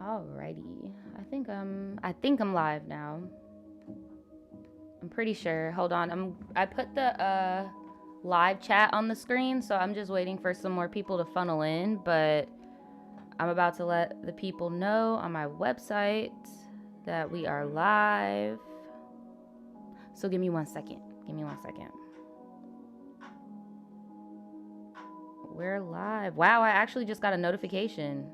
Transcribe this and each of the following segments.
Alrighty. I think I'm live now. I'm pretty sure. Hold on. I put the live chat on the screen, so I'm just waiting for some more people to funnel in, but I'm about to let the people know on my website that we are live. So give me 1 second. Give me 1 second. We're live. Wow, I actually just got a notification.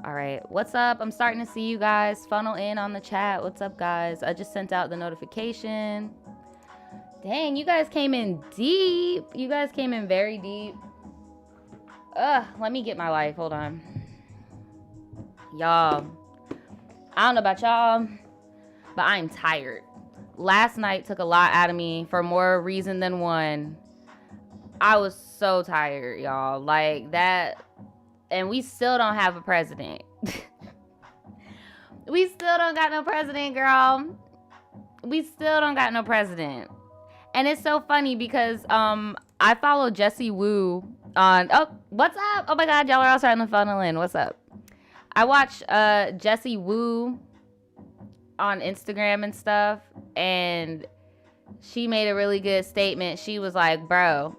All right, what's up? I'm starting to see you guys funnel in on the chat. What's up, guys? I just sent out the notification. Dang, you guys came in deep. You guys came in very deep. Let me get my life. Hold on. Y'all, I don't know about y'all, but I'm tired. Last night took a lot out of me for more reason than one. I was so tired, y'all. Like that. And we still don't have a president. We still don't got no president, girl. We still don't got no president. And it's so funny because I follow Jessie Woo on... Oh, what's up? Oh my God, y'all are all starting to funnel in. What's up? I watch Jessie Woo on Instagram and stuff. And she made a really good statement. She was like, bro...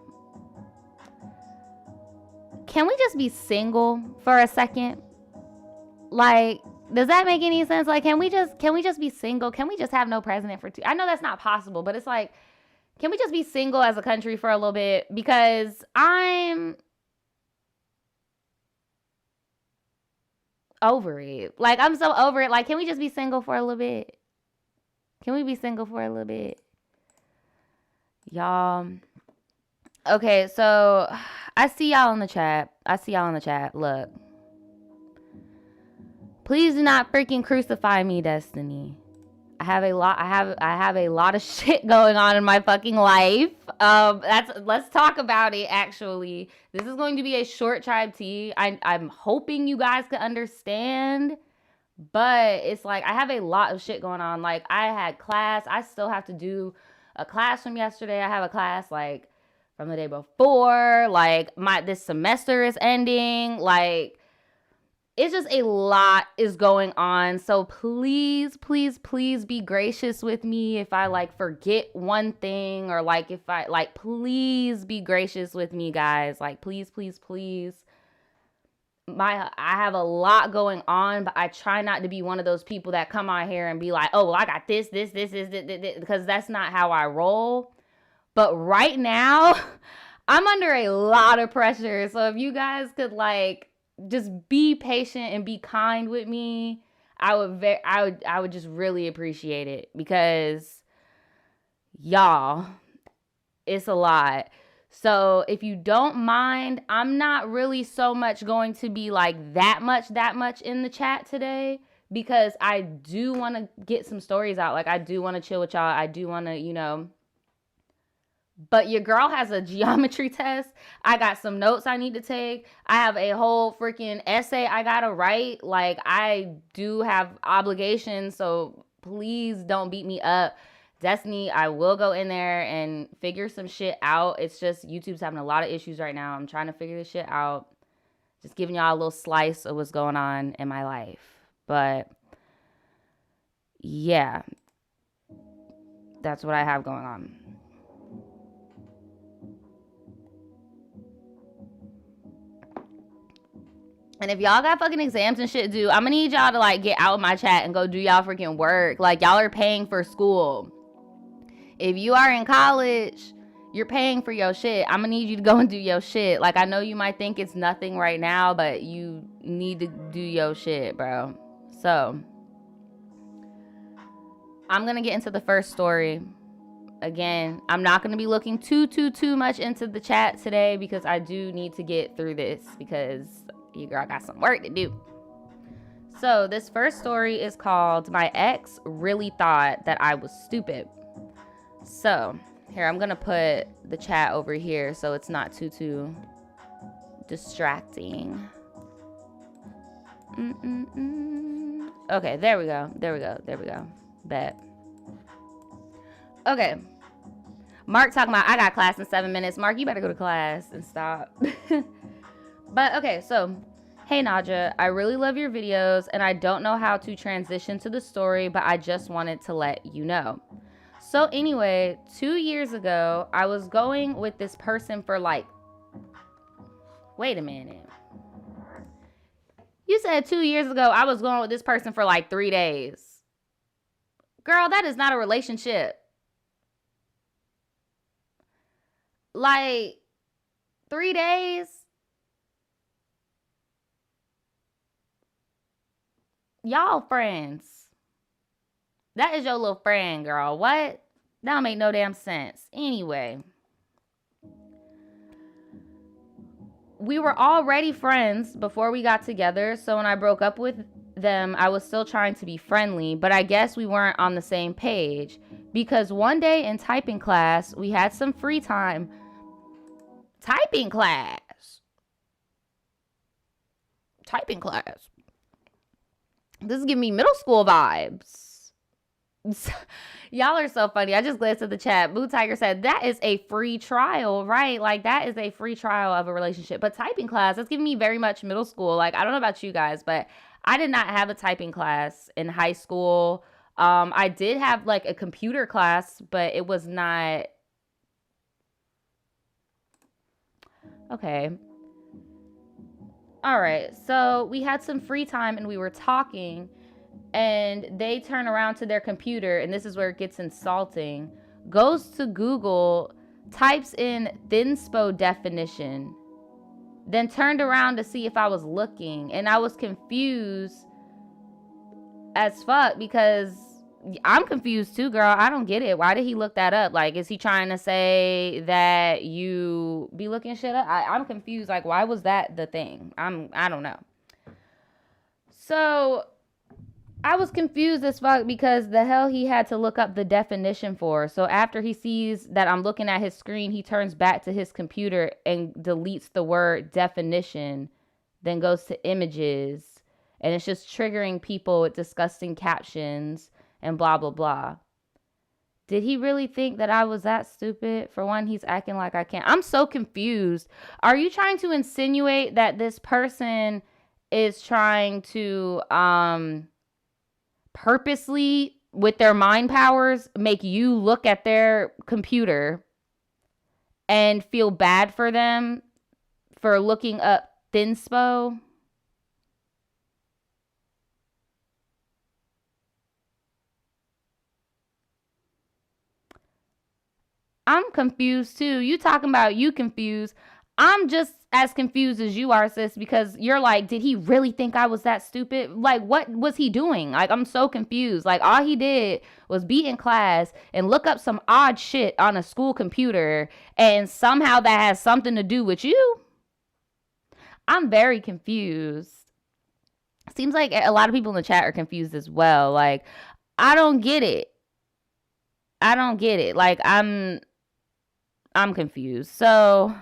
Can we just be single for a second? Like, does that make any sense? Like, can we just be single? Can we just have no president for 2? I know that's not possible, but it's like, can we just be single as a country for a little bit? Because I'm over it. Like, I'm so over it. Like, can we just be single for a little bit? Can we be single for a little bit? Y'all. Okay, so I see y'all in the chat. Look. Please do not freaking crucify me, Destiny. I have a lot of shit going on in my fucking life. Let's talk about it, actually. This is going to be a short tribe tea. I'm hoping you guys can understand. But it's like I have a lot of shit going on. Like, I had class. I still have to do a class from yesterday. I have a class like from the day before. Like, this semester is ending. Like, it's just a lot is going on. So please, please, please be gracious with me if I like forget one thing, or like if I like, please be gracious with me, guys. Like, please, please, please. I have a lot going on, but I try not to be one of those people that come out here and be like, oh, well, I got this, because that's not how I roll. But right now, I'm under a lot of pressure. So if you guys could like just be patient and be kind with me, I would just really appreciate it, because y'all, it's a lot. So if you don't mind, I'm not really so much going to be like that much in the chat today, because I do want to get some stories out. Like, I do want to chill with y'all. I do want to, you know, but your girl has a geometry test. I got some notes I need to take. I have a whole freaking essay I gotta write. Like, I do have obligations, so please don't beat me up. Destiny, I will go in there and figure some shit out. It's just YouTube's having a lot of issues right now. I'm trying to figure this shit out. Just giving y'all a little slice of what's going on in my life. But yeah, that's what I have going on. And if y'all got fucking exams and shit to do, I'm gonna need y'all to like get out of my chat and go do y'all freaking work. Like, y'all are paying for school. If you are in college, you're paying for your shit. I'm gonna need you to go and do your shit. Like, I know you might think it's nothing right now, but you need to do your shit, bro. So, I'm gonna get into the first story. Again, I'm not gonna be looking too much into the chat today, because I do need to get through this, because your girl got some work to do. So this first story is called "My Ex Really Thought That I Was Stupid." So here, I'm gonna put the chat over here so it's not too distracting. Okay, there we go. Bet. Okay. Mark talking about, I got class in 7 minutes. Mark, you better go to class and stop. But okay, so, hey Naja, I really love your videos and I don't know how to transition to the story, but I just wanted to let you know. So anyway, 2 years ago, I was going with this person for like, wait a minute. You said 2 years ago, I was going with this person for like 3 days. Girl, that is not a relationship. Like, 3 days? Y'all friends. That is your little friend, girl. What? That don't make no damn sense. Anyway. We were already friends before we got together, so when I broke up with them, I was still trying to be friendly, but I guess we weren't on the same page. Because one day in typing class, we had some free time. Typing class. Typing class. This is giving me middle school vibes. Y'all are so funny. I just glanced at the chat. Blue Tiger said, that is a free trial, right? Like, that is a free trial of a relationship. But typing class, that's giving me very much middle school. Like, I don't know about you guys, but I did not have a typing class in high school. I did have, like, a computer class, but it was not... Okay. All right. So we had some free time and we were talking, and they turn around to their computer, and this is where it gets insulting, goes to Google, types in thinspo definition, then turned around to see if I was looking, and I was confused as fuck because I'm confused too, girl. I don't get it. Why did he look that up? Like, is he trying to say that you be looking shit up? I'm confused. Like, why was that the thing? I don't know. So I was confused as fuck because the hell he had to look up the definition for. So after he sees that I'm looking at his screen, he turns back to his computer and deletes the word definition, then goes to images, and it's just triggering people with disgusting captions and blah, blah, blah. Did he really think that I was that stupid? For one, he's acting like I can't. I'm so confused. Are you trying to insinuate that this person is trying to purposely, with their mind powers, make you look at their computer and feel bad for them for looking up thinspo? I'm confused too. You talking about you confused. I'm just as confused as you are, sis, because you're like, did he really think I was that stupid? Like, what was he doing? Like, I'm so confused. Like, all he did was be in class and look up some odd shit on a school computer, and somehow that has something to do with you? I'm very confused. Seems like a lot of people in the chat are confused as well. Like, I don't get it. I don't get it. Like, I'm confused. So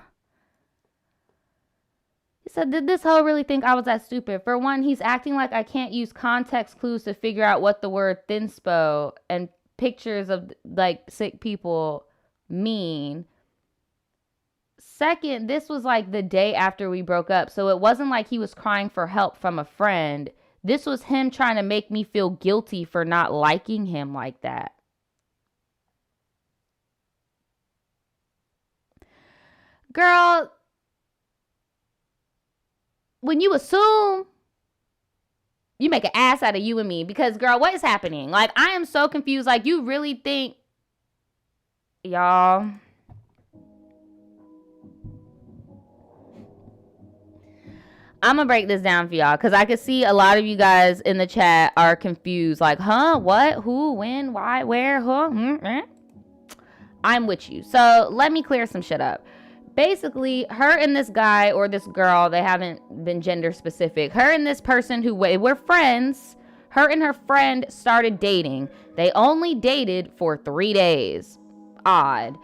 he said, did this hoe really think I was that stupid? For one, he's acting like I can't use context clues to figure out what the word thinspo and pictures of like sick people mean. Second, this was like the day after we broke up, so it wasn't like he was crying for help from a friend. This was him trying to make me feel guilty for not liking him like that. Girl, when you assume, you make an ass out of you and me. Because, girl, what is happening? Like, I am so confused. Like, you really think, y'all, I'm gonna break this down for y'all because I can see a lot of you guys in the chat are confused. Like, huh? What? Who? When? Why? Where? Who? I'm with you. So let me clear some shit up. Basically, her and this guy or this girl, they haven't been gender specific. Her and this person who were friends, her and her friend started dating. They only dated for 3 days. Odd.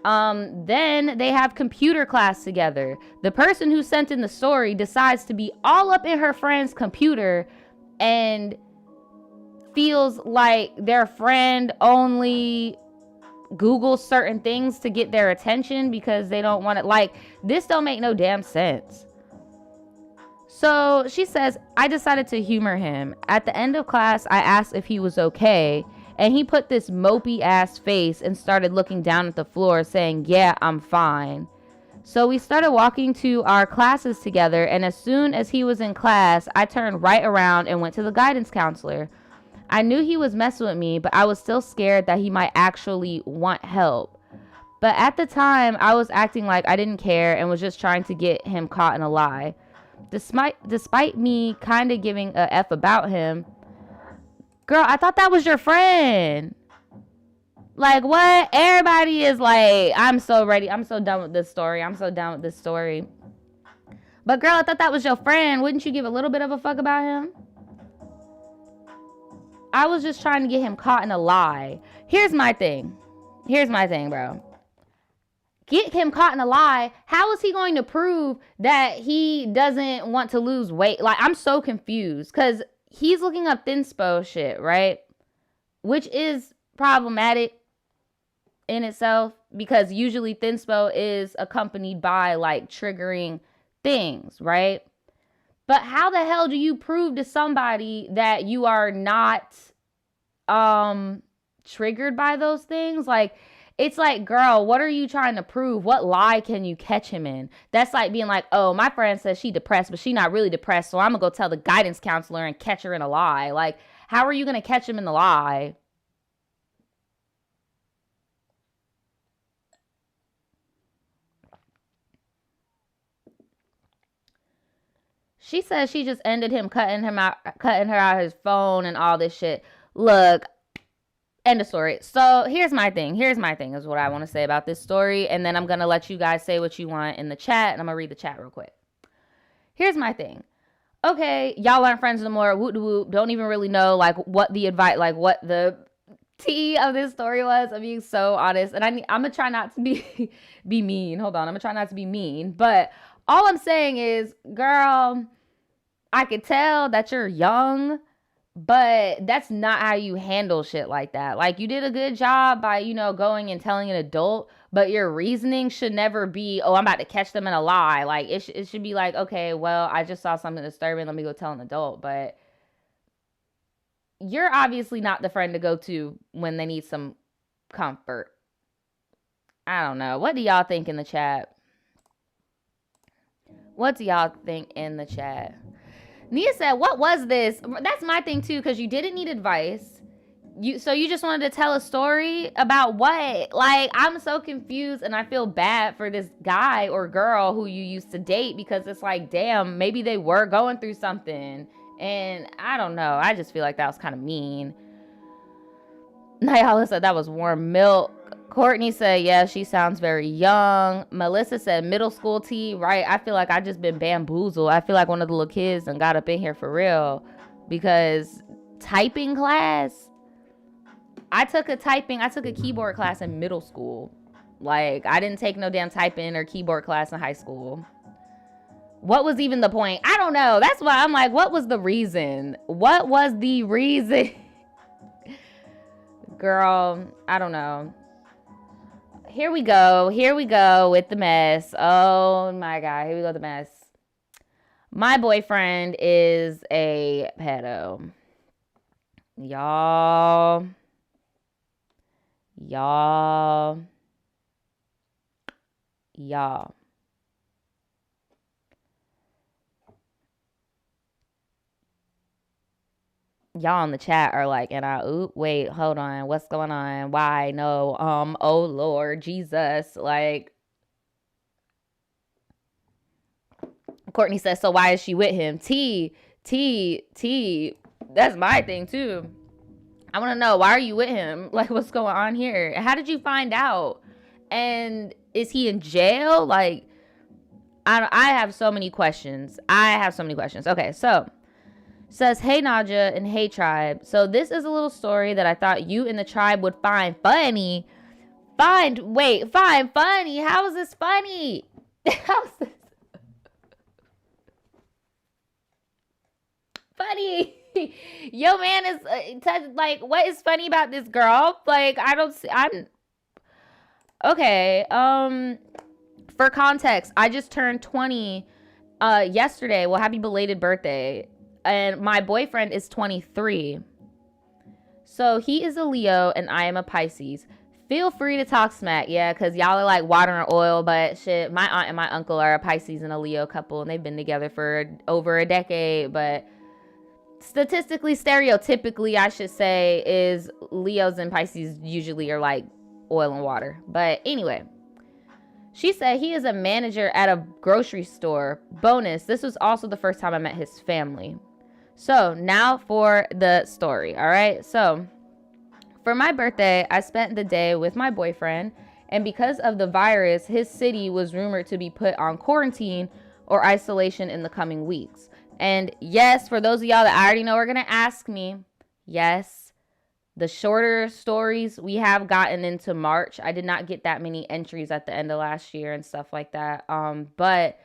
Then they have computer class together. The person who sent in the story decides to be all up in her friend's computer and feels like their friend only Google certain things to get their attention because they don't want it. Like, this don't make no damn sense. So she says, I decided to humor him. At the end of class, I asked if he was okay, and he put this mopey ass face and started looking down at the floor saying, yeah, I'm fine. So we started walking to our classes together, and as soon as he was in class, I turned right around and went to the guidance counselor. I knew he was messing with me, but I was still scared that he might actually want help. But at the time, I was acting like I didn't care and was just trying to get him caught in a lie. Despite me kind of giving a F about him, girl, I thought that was your friend. Like, what? Everybody is like, I'm so ready. I'm so done with this story. I'm so done with this story. But girl, I thought that was your friend. Wouldn't you give a little bit of a fuck about him? I was just trying to get him caught in a lie. Here's my thing, bro. Get him caught in a lie. How is he going to prove that he doesn't want to lose weight? Like, I'm so confused because he's looking up thinspo shit, right? Which is problematic in itself because usually thinspo is accompanied by like triggering things, right? But how the hell do you prove to somebody that you are not triggered by those things? Like, it's like, girl, what are you trying to prove? What lie can you catch him in? That's like being like, oh, my friend says she depressed, but she not really depressed, so I'm gonna go tell the guidance counselor and catch her in a lie. Like, how are you gonna catch him in the lie? She says she just ended him, cutting her out his phone and all this shit. Look, end of story. So here's my thing is what I want to say about this story. And then I'm going to let you guys say what you want in the chat. And I'm going to read the chat real quick. Here's my thing. Okay, y'all aren't friends no more. Whoop de whoop. Don't even really know like what the advice, like what the tea of this story was. I'm being so honest. And I'm going to try not to be mean. Hold on. I'm going to try not to be mean. But all I'm saying is, girl, I could tell that you're young, but that's not how you handle shit like that. Like, you did a good job by, you know, going and telling an adult, but your reasoning should never be, oh, I'm about to catch them in a lie. Like, it should be like, okay, well, I just saw something disturbing. Let me go tell an adult. But you're obviously not the friend to go to when they need some comfort. I don't know. What do y'all think in the chat? What do y'all think in the chat? Nia said, what was this? That's my thing too, because you didn't need advice. So you just wanted to tell a story about what? Like, I'm so confused, and I feel bad for this guy or girl who you used to date, because it's like, damn, maybe they were going through something. And I don't know. I just feel like that was kind of mean. Nyala said that was warm milk. Courtney said, yeah, she sounds very young. Melissa said middle school tea, right? I feel like I just been bamboozled. I feel like one of the little kids and got up in here for real, because typing class, I took a keyboard class in middle school. Like, I didn't take no damn typing or keyboard class in high school. What was even the point? I don't know. That's why I'm like, what was the reason? What was the reason? Girl, I don't know. Here we go with the mess. Oh my God, here we go with the mess. My boyfriend is a pedo. Y'all. Y'all in the chat are like, wait, hold on, what's going on? Why? No, oh Lord Jesus. Like, Courtney says, so why is she with him? T, that's my thing too. I want to know, why are you with him? Like, what's going on here? How did you find out? And is he in jail? Like, I have so many questions. Okay, so says, hey Naja and hey Tribe. So this is a little story that I thought you and the Tribe would find funny. Find funny? How is this funny? How is this funny? Yo, man is like, what is funny about this girl? Like, I don't see. Okay. For context, I just turned 20 yesterday. Well, happy belated birthday. And my boyfriend is 23. So he is a Leo and I am a Pisces. Feel free to talk smack, yeah, because y'all are like water and oil, but shit, my aunt and my uncle are a Pisces and a Leo couple, and they've been together for over a decade, but statistically, stereotypically, I should say, is Leos and Pisces usually are like oil and water. But anyway, she said he is a manager at a grocery store. Bonus, this was also the first time I met his family. So now for the story, all right? So for my birthday, I spent the day with my boyfriend, and because of the virus, his city was rumored to be put on quarantine or isolation in the coming weeks. And yes, for those of y'all that I already know are going to ask me, yes, the shorter stories we have gotten into March. I did not get that many entries at the end of last year and stuff like that. But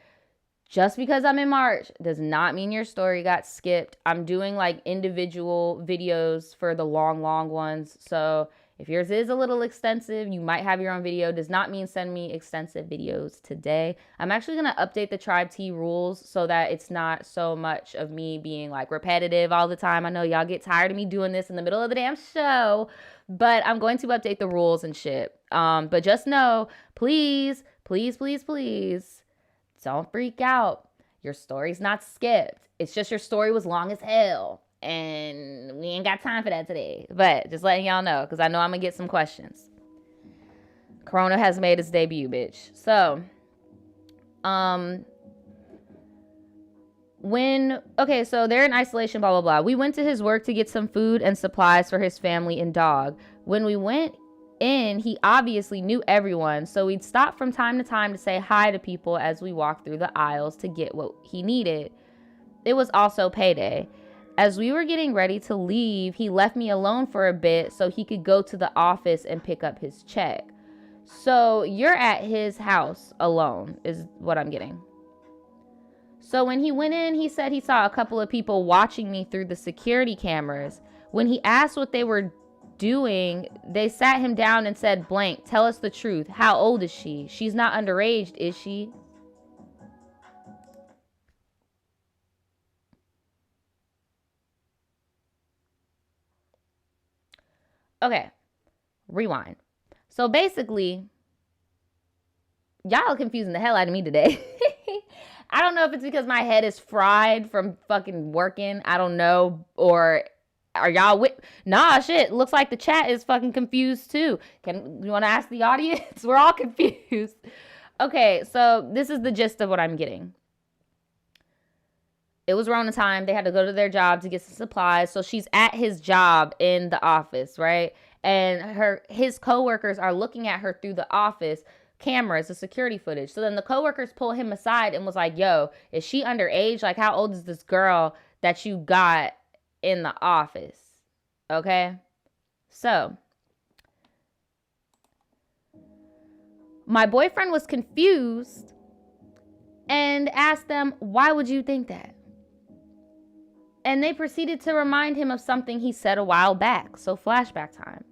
just because I'm in March does not mean your story got skipped. I'm doing like individual videos for the long ones. So if yours is a little extensive, you might have your own video. Does not mean send me extensive videos today. I'm actually going to update the Tribe T rules so that it's not so much of me being like repetitive all the time. I know y'all get tired of me doing this in the middle of the damn show, but I'm going to update the rules and shit. But just know, please, don't freak out. Your story's not skipped. It's just your story was long as hell. And we ain't got time for that today. But just letting y'all know, because I know I'm going to get some questions. Corona has made its debut, bitch. So, so they're in isolation, blah, blah, blah. We went to his work to get some food and supplies for his family and dog. When we went in, he obviously knew everyone, so we'd stop from time to time to say hi to people as we walked through the aisles to get what he needed. It was also payday. As we were getting ready to leave, he left me alone for a bit so he could go to the office and pick up his check. So you're at his house alone, is what I'm getting. So when he went in, he said he saw a couple of people watching me through the security cameras. When he asked what they were doing, they sat him down and said, blank, tell us the truth. How old is she? She's not underage, is she? Okay, rewind. So basically, y'all are confusing the hell out of me today. I don't know if it's because my head is fried from fucking working. I don't know. Or are y'all with? Nah, shit. Looks like the chat is fucking confused too. You want to ask the audience? We're all confused. Okay, so this is the gist of what I'm getting. It was Rona time. They had to go to their job to get some supplies. So she's at his job in the office, right? And his coworkers are looking at her through the office cameras, the security footage. So then the coworkers pull him aside and was like, yo, is she underage? Like, how old is this girl that you got in the office? Okay? So my boyfriend was confused and asked them, why would you think that? And they proceeded to remind him of something he said a while back. So flashback time.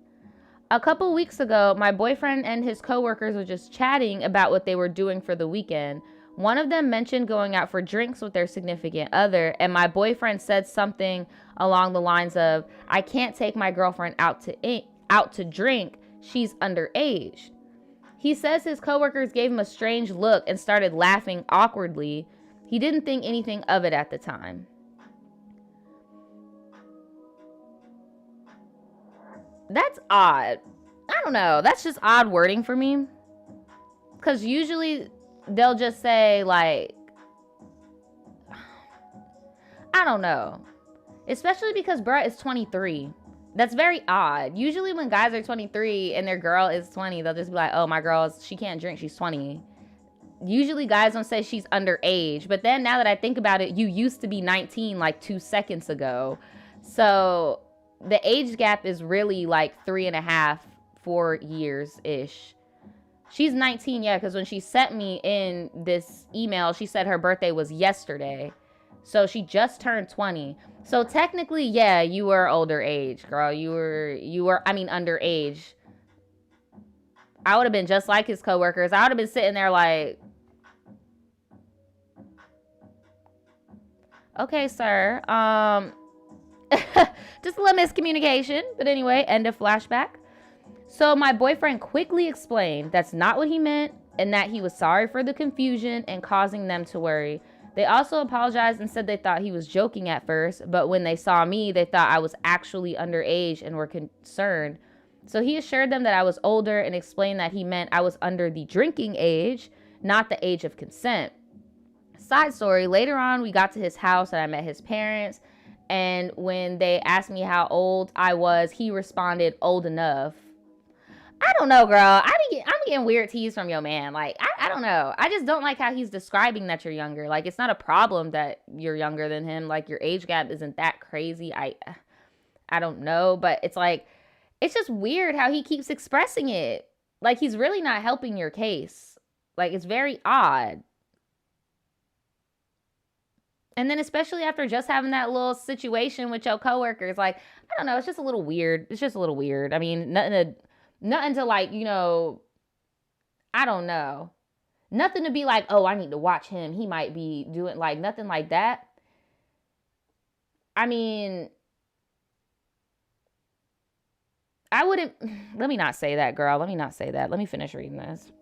A couple weeks ago, my boyfriend and his coworkers were just chatting about what they were doing for the weekend. One of them mentioned going out for drinks with their significant other, and my boyfriend said something along the lines of, I can't take my girlfriend out to drink. She's underage. He says his coworkers gave him a strange look and started laughing awkwardly. He didn't think anything of it at the time. That's odd. I don't know. That's just odd wording for me. Because usually they'll just say, like, I don't know. Especially because bruh is 23. That's very odd. Usually when guys are 23 and their girl is 20, they'll just be like, oh, my girl, she can't drink. She's 20. Usually guys don't say she's underage. But then now that I think about it, you used to be 19 like 2 seconds ago. So the age gap is really like 3.5, 4 years-ish. She's 19, yeah, because when she sent me in this email, she said her birthday was yesterday. So she just turned 20. So technically, yeah, you were older age, girl. You were, underage. I would have been just like his coworkers. I would have been sitting there like, okay, sir. Just a little miscommunication. But anyway, end of flashback. So my boyfriend quickly explained that's not what he meant and that he was sorry for the confusion and causing them to worry. They also apologized and said they thought he was joking at first, but when they saw me, they thought I was actually underage and were concerned. So he assured them that I was older and explained that he meant I was under the drinking age, not the age of consent. Side story, later on, we got to his house and I met his parents. And when they asked me how old I was, he responded, old enough. I don't know, girl. I'm getting weird teas from your man. Like, I don't know. I just don't like how he's describing that you're younger. Like, it's not a problem that you're younger than him. Like, your age gap isn't that crazy. I don't know. But it's like, it's just weird how he keeps expressing it. Like, he's really not helping your case. Like, it's very odd. And then especially after just having that little situation with your coworkers, like, I don't know. It's just a little weird. It's just a little weird. I mean, nothing to like, you know, I don't know. Nothing to be like, oh, I need to watch him. He might be doing like nothing like that. I mean, I wouldn't, let me not say that, girl. Let me not say that. Let me finish reading this.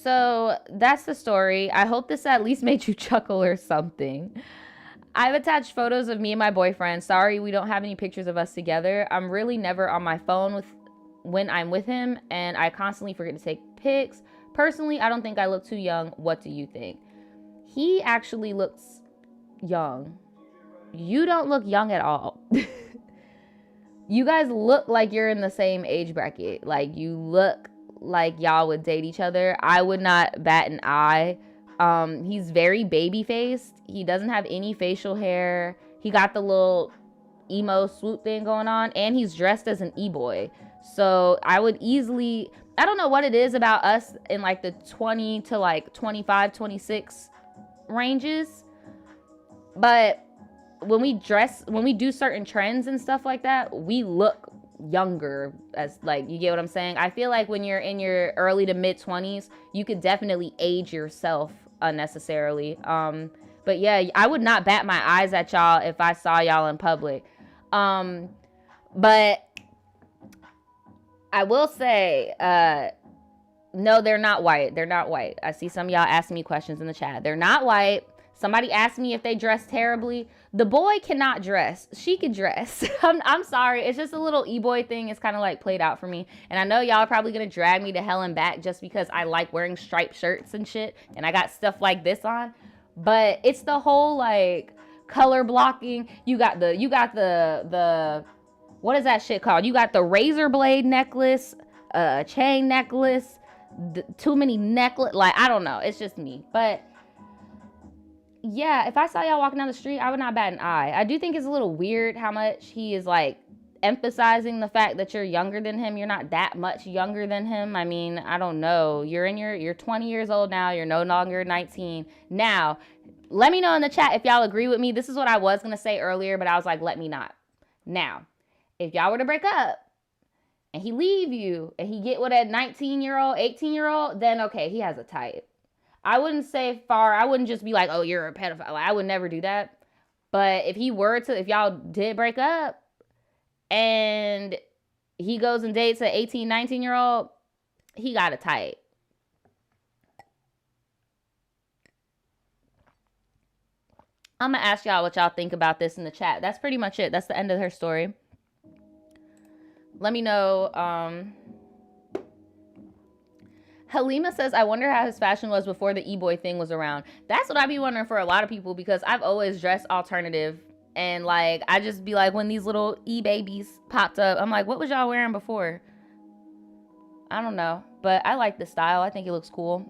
So that's the story. I hope this at least made you chuckle or something. I've attached photos of me and my boyfriend. Sorry, we don't have any pictures of us together. I'm really never on my phone when I'm with him, and I constantly forget to take pics. Personally, I don't think I look too young. What do you think? He actually looks young. You don't look young at all. You guys look like you're in the same age bracket. Like, you look like y'all would date each other. I would not bat an eye. He's very baby faced. He doesn't have any facial hair. He got the little emo swoop thing going on, and he's dressed as an e-boy. So I would easily, I don't know what it is about us in like the 20 to like 25, 26 ranges, but when we do certain trends and stuff like that, we look younger, as like, you get what I'm saying? I feel like when you're in your early to mid 20s, you could definitely age yourself unnecessarily. But yeah, I would not bat my eyes at y'all if I saw y'all in public. But I will say, no, they're not white. They're not white. I see some of y'all asking me questions in the chat. They're not white. Somebody asked me if they dress terribly. The boy cannot dress. She can dress. I'm sorry. It's just a little e-boy thing. It's kind of like played out for me. And I know y'all are probably going to drag me to hell and back just because I like wearing striped shirts and shit. And I got stuff like this on. But it's the whole like color blocking. You got the what is that shit called? You got the razor blade necklace, chain necklace, too many necklace. Like, I don't know. It's just me. But yeah, if I saw y'all walking down the street, I would not bat an eye. I do think it's a little weird how much he is like emphasizing the fact that you're younger than him. You're not that much younger than him. I mean, I don't know. You're 20 years old now. You're no longer 19. Now, let me know in the chat if y'all agree with me. This is what I was going to say earlier, but I was like, let me not. Now, if y'all were to break up and he leave you and he get with a 19-year-old, 18-year-old, then okay, he has a type. I wouldn't say far. I wouldn't just be like, oh, you're a pedophile. I would never do that. But if y'all did break up and he goes and dates an 18, 19-year-old, he got a type. I'm going to ask y'all what y'all think about this in the chat. That's pretty much it. That's the end of her story. Let me know. Halima says, I wonder how his fashion was before the e-boy thing was around. That's what I be wondering for a lot of people, because I've always dressed alternative. And like, I just be like, when these little e-babies popped up, I'm like, what was y'all wearing before? I don't know. But I like the style. I think it looks cool.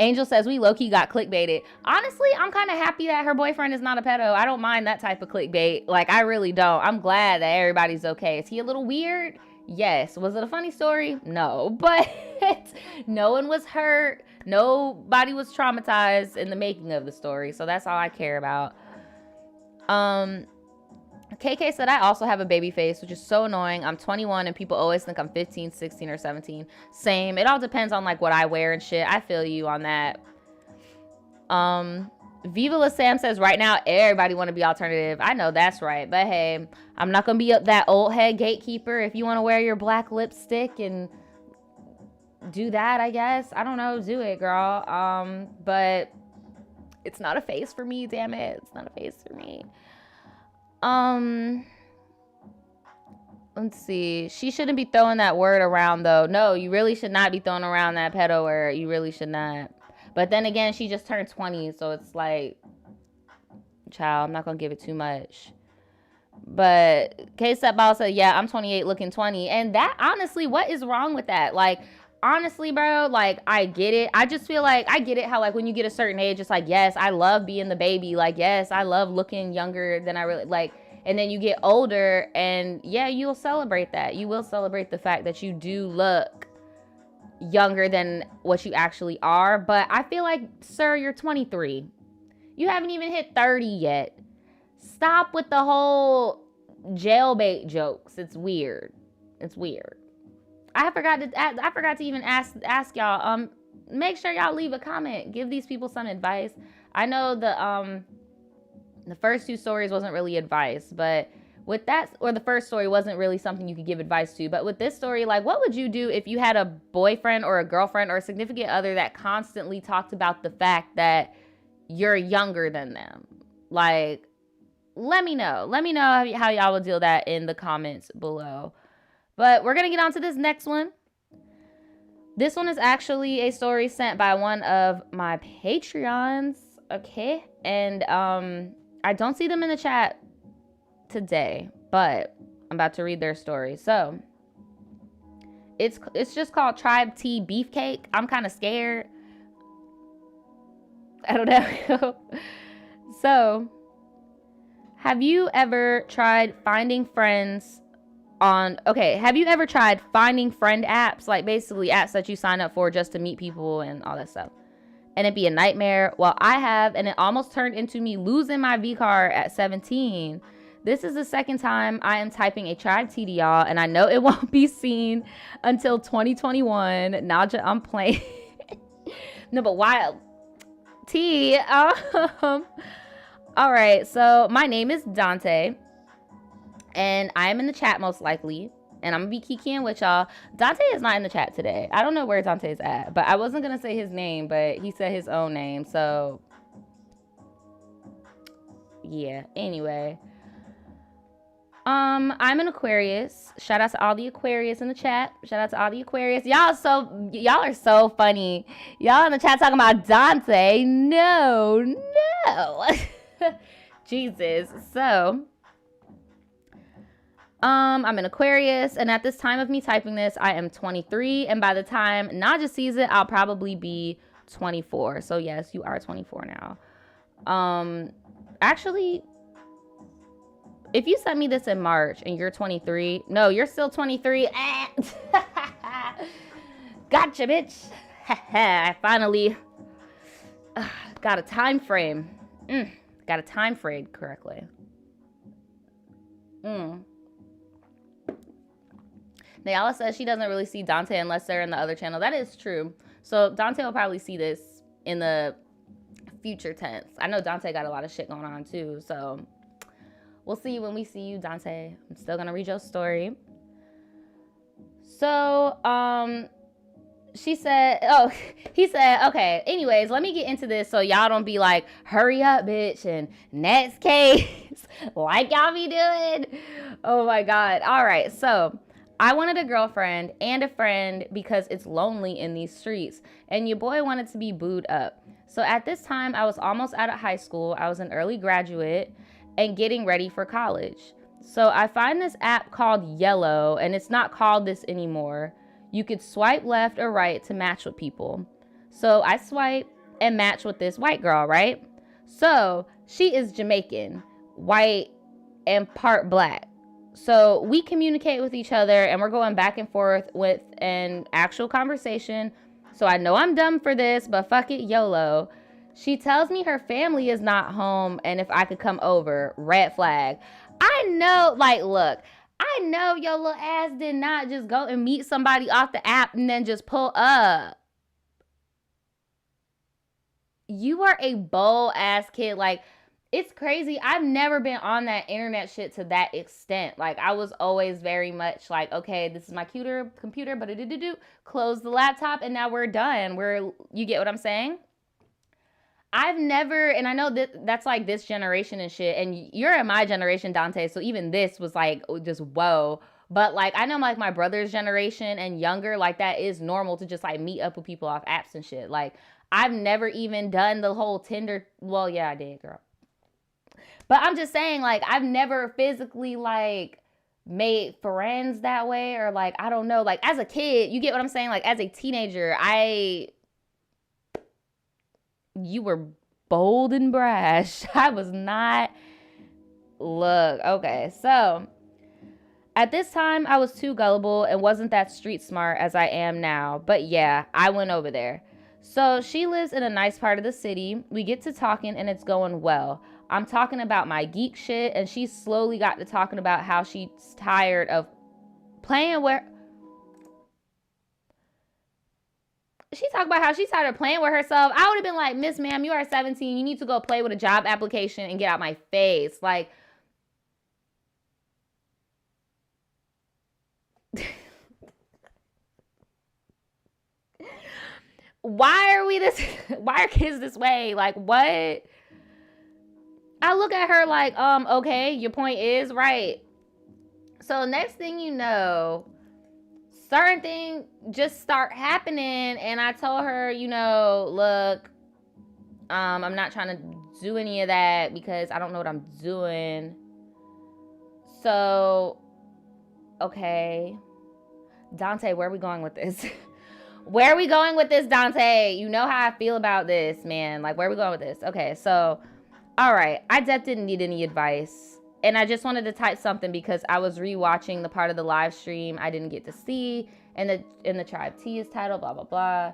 Angel says, we low-key got clickbaited. Honestly, I'm kind of happy that her boyfriend is not a pedo. I don't mind that type of clickbait. Like, I really don't. I'm glad that everybody's okay. Is he a little weird? Yes. Was it a funny story? No. But no one was hurt. Nobody was traumatized in the making of the story. So that's all I care about. KK said, I also have a baby face, which is so annoying. I'm 21 and people always think I'm 15, 16, or 17. Same. It all depends on like what I wear and shit. I feel you on that. Viva La Sam says, right now everybody want to be alternative. I know that's right, but hey, I'm not gonna be that old head gatekeeper. If you want to wear your black lipstick and do that, I guess, I don't know, do it, girl. But it's not a face for me, damn it. It's not a face for me. Let's see. She shouldn't be throwing that word around though. No, you really should not be throwing around that pedo word. You really should not. But then again, she just turned 20, so it's like, child, I'm not gonna give it too much. But K-Step Ball said, yeah, I'm 28 looking 20. And that, honestly, what is wrong with that? Like, honestly, bro, like, I get it. I just feel like, I get it how, like, when you get a certain age, it's like, yes, I love being the baby. Like, yes, I love looking younger than I really, like, and then you get older, and yeah, you'll celebrate that. You will celebrate the fact that you do look younger than what you actually are. But I feel like, sir, you're 23. You haven't even hit 30 yet. Stop with the whole jailbait jokes. It's weird. It's weird. I forgot to even ask y'all. Make sure y'all leave a comment. Give these people some advice. I know the first two stories wasn't really advice, but with that, or the first story wasn't really something you could give advice to. But with this story, like, what would you do if you had a boyfriend or a girlfriend or a significant other that constantly talked about the fact that you're younger than them? Like, let me know. Let me know how y'all would deal that in the comments below. But we're going to get on to this next one. This one is actually a story sent by one of my Patreons. Okay. And I don't see them in the chat today, but I'm about to read their story. So it's just called Tribetea Beefcake. I'm kind of scared. I don't know. So, have you ever tried finding friends have you ever tried finding friend apps, like basically apps that you sign up for just to meet people and all that stuff, and it'd be a nightmare? Well, I have, and it almost turned into me losing my V card at 17. This is the second time I am typing a Tribetea to y'all, and I know it won't be seen until 2021. Naja, I'm playing. No, but wild. All right, so my name is Dante, and I am in the chat most likely, and I'm gonna be kikiing with y'all. Dante is not in the chat today. I don't know where Dante's at, but I wasn't gonna say his name, but he said his own name, so yeah. Anyway, I'm an Aquarius. Shout out to all the Aquarius in the chat. Shout out to all the Aquarius. Y'all are so funny. Y'all in the chat talking about Dante. No. Jesus. So, I'm an Aquarius, and at this time of me typing this, I am 23, and by the time Naja sees it, I'll probably be 24. So yes, you are 24 now. Actually, if you sent me this in March and you're 23, no, you're still 23. Gotcha, bitch. I finally got a time frame. Got a time frame correctly. Nayala says she doesn't really see Dante unless they're in the other channel. That is true. So Dante will probably see this in the future tense. I know Dante got a lot of shit going on too, so we'll see you when we see you, Dante. I'm still gonna read your story. So, he said, okay, anyways, let me get into this so y'all don't be like, hurry up, bitch, and next case, like y'all be doing. Oh my God. All right, so I wanted a girlfriend and a friend because it's lonely in these streets, and your boy wanted to be booed up. So at this time, I was almost out of high school. I was an early graduate and getting ready for college. So I find this app called Yellow, and it's not called this anymore. You could swipe left or right to match with people. So I swipe and match with this white girl, right? So she is Jamaican, white, and part black. So we communicate with each other, and we're going back and forth with an actual conversation. So I know I'm dumb for this, but fuck it, YOLO. She tells me her family is not home and if I could come over. Red flag. I know, like, look, I know your little ass did not just go and meet somebody off the app and then just pull up. You are a bold ass kid. Like, it's crazy. I've never been on that internet shit to that extent. Like, I was always very much like, okay, this is my computer, but close the laptop, and now we're done. You get what I'm saying? I've never, and I know that's like this generation and shit, and you're in my generation, Dante, so even this was like just whoa. But like I know like my brother's generation and younger, like that is normal to just like meet up with people off apps and shit. Like I've never even done the whole Tinder. Well, yeah, I did, girl. But I'm just saying, like, I've never physically like made friends that way, or like I don't know, like as a kid, you get what I'm saying? Like as a teenager, you were bold and brash. I was not. Look, okay, so at this time, I was too gullible and wasn't that street smart as I am now. But yeah, I went over there. So she lives in a nice part of the city. We get to talking and it's going well. I'm talking about my geek shit, and she slowly got to talking about how she's tired of playing where. She talked about how she started playing with herself. I would have been like, Miss Ma'am, you are 17. You need to go play with a job application and get out my face. Like, why are kids this way? Like, what? I look at her like, okay, your point is right. So next thing you know, certain things just start happening, and I told her, look, I'm not trying to do any of that because I don't know what I'm doing. So, okay, Dante, where are we going with this? Where are we going with this, Dante? You know how I feel about this, man. Like, where are we going with this? Okay, so, all right, I definitely didn't need any advice. And I just wanted to type something because I was rewatching the part of the live stream I didn't get to see, and the Tribetea is title, blah, blah, blah.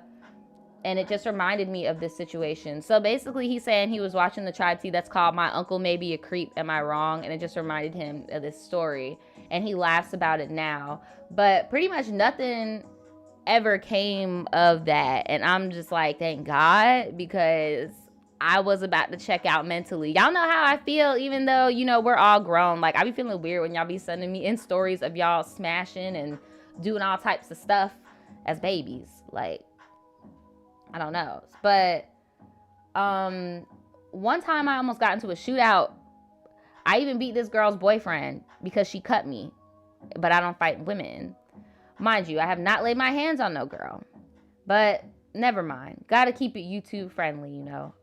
And it just reminded me of this situation. So basically he's saying he was watching the Tribetea that's called My Uncle May Be a Creep, Am I Wrong? And it just reminded him of this story. And he laughs about it now. But pretty much nothing ever came of that. And I'm just like, thank God, because I was about to check out mentally. Y'all know how I feel, even though, we're all grown. Like, I be feeling weird when y'all be sending me in stories of y'all smashing and doing all types of stuff as babies. Like, I don't know. But one time I almost got into a shootout. I even beat this girl's boyfriend because she cut me. But I don't fight women. Mind you, I have not laid my hands on no girl. But never mind. Gotta keep it YouTube friendly,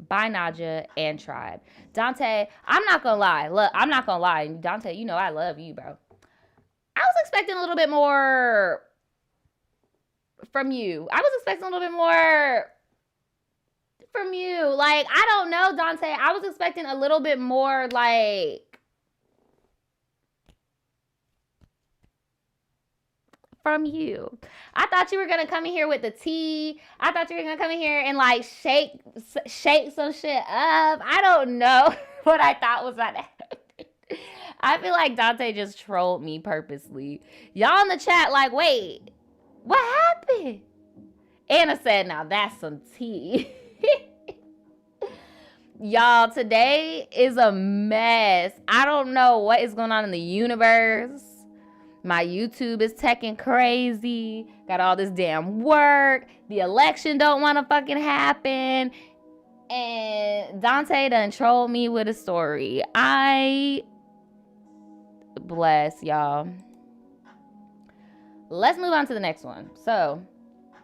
Bye, Naja and Tribe. Dante, I'm not gonna lie. Look, I'm not gonna lie. Dante, I love you, bro. I was expecting a little bit more from you. I was expecting a little bit more from you. Like, I don't know, Dante. I was expecting a little bit more, like, from you. I thought you were gonna come in here with the tea. I thought you were gonna come in here and like shake some shit up. I don't know what I thought was gonna happen. I feel like Dante just trolled me purposely. Y'all in the chat like, wait, what happened? Anna said, now that's some tea. Y'all, today is a mess. I don't know what is going on in the universe. My YouTube is teching crazy. Got all this damn work. The election don't want to fucking happen. And Dante done trolled me with a story. I bless y'all. Let's move on to the next one. So,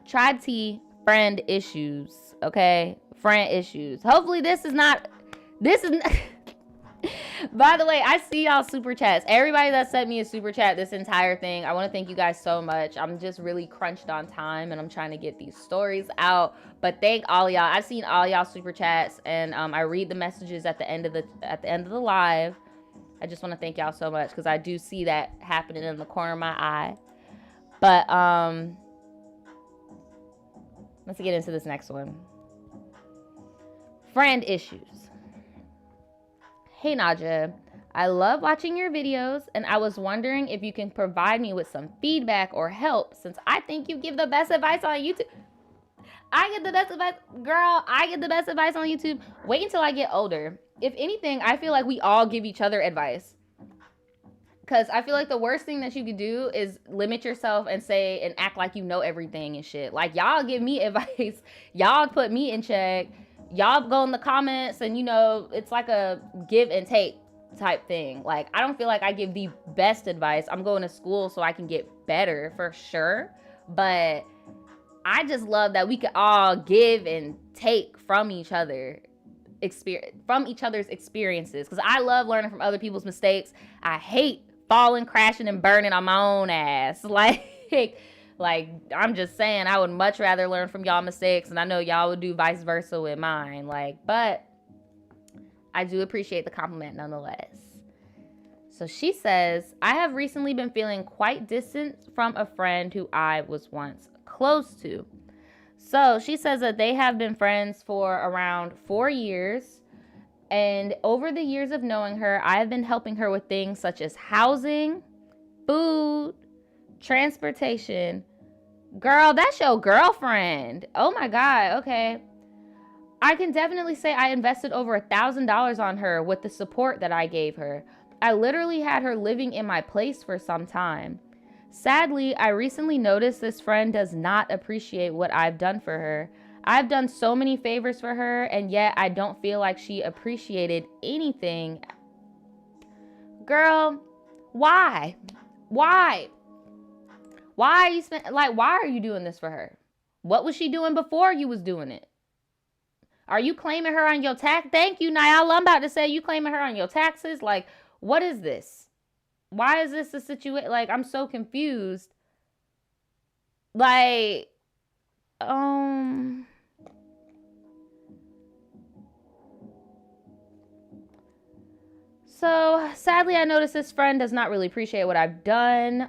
Tribetea friend issues. Okay? Friend issues. Hopefully this is not... By the way, I see y'all super chats. Everybody that sent me a super chat this entire thing, I want to thank you guys so much. I'm just really crunched on time, and I'm trying to get these stories out. But thank all y'all. I've seen all y'all super chats, and I read the messages at the end of the live. I just want to thank y'all so much because I do see that happening in the corner of my eye. But let's get into this next one. Friend issues. Hey, Naja. I love watching your videos, and I was wondering if you can provide me with some feedback or help since I think you give the best advice on YouTube. I get the best advice. Girl, I get the best advice on YouTube. Wait until I get older. If anything, I feel like we all give each other advice. Because I feel like the worst thing that you could do is limit yourself and say and act like you know everything and shit. Like, y'all give me advice. Y'all put me in check. Y'all go in the comments and, you know, it's like a give and take type thing. Like, I don't feel like I give the best advice. I'm going to school so I can get better for sure. But I just love that we could all give and take from each other. From each other's experiences. Because I love learning from other people's mistakes. I hate falling, crashing, and burning on my own ass. Like, I'm just saying, I would much rather learn from y'all mistakes, and I know y'all would do vice versa with mine. Like, but I do appreciate the compliment nonetheless. So she says, I have recently been feeling quite distant from a friend who I was once close to. So she says that they have been friends for around 4 years. And over the years of knowing her, I have been helping her with things such as housing, food, transportation. Girl, that's your girlfriend. Oh my God, okay. I can definitely say I invested over $1,000 on her with the support that I gave her. I literally had her living in my place for some time. Sadly, I recently noticed this friend does not appreciate what I've done for her. I've done so many favors for her, and yet I don't feel like she appreciated anything. Girl, why? Why? Why are you doing this for her? What was she doing before you was doing it? Are you claiming her on your tax? Thank you, Niall. I'm about to say you claiming her on your taxes. Like, what is this? Why is this a situation? Like, I'm so confused. Like, So sadly, I noticed this friend does not really appreciate what I've done.